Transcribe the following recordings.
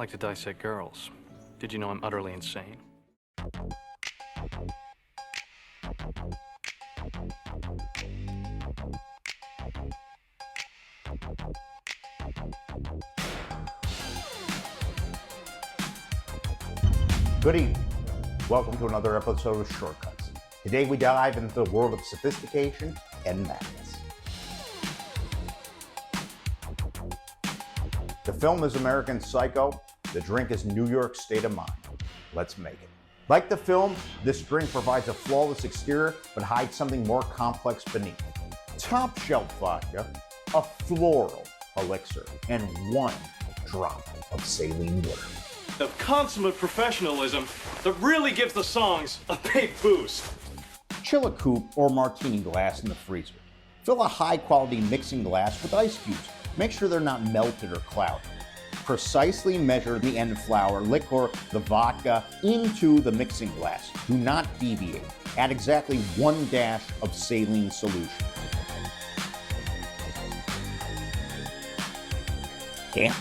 like to dissect girls. Did you know I'm utterly insane? Good evening. Welcome to another episode of Shortcuts. Today we dive into the world of sophistication and madness. The film is American Psycho. The drink is New York State of Mind. Let's make it. Like the film, this drink provides a flawless exterior but hides something more complex beneath. Top shelf vodka, a floral elixir, and one drop of saline water. Of consummate professionalism that really gives the songs a big boost. Chill a coupe or martini glass in the freezer. Fill a high-quality mixing glass with ice cubes. Make sure they're not melted or cloudy. Precisely measure the end flour, liquor, the vodka into the mixing glass. Do not deviate. Add exactly 1 dash of saline solution. Damn.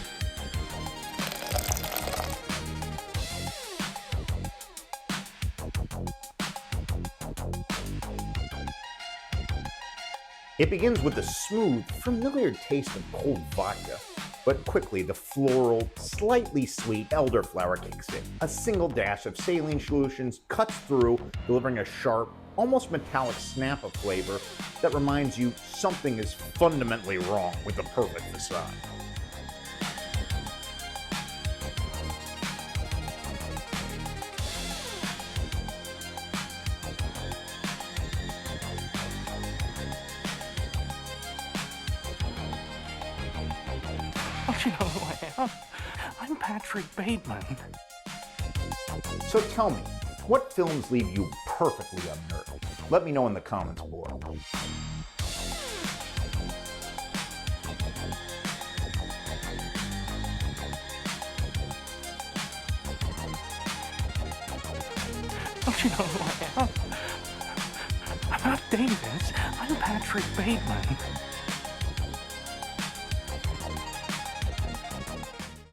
It begins with the smooth, familiar taste of cold vodka, but quickly the floral, slightly sweet elderflower kicks in. A single dash of saline solutions cuts through, delivering a sharp, almost metallic snap of flavor that reminds you something is fundamentally wrong with the perfect facade. Don't you know who I am? I'm Patrick Batemen. So tell me, what films leave you perfectly unnerved? Let me know in the comments below. Don't you know who I am? I'm not Davis. I'm Patrick Batemen.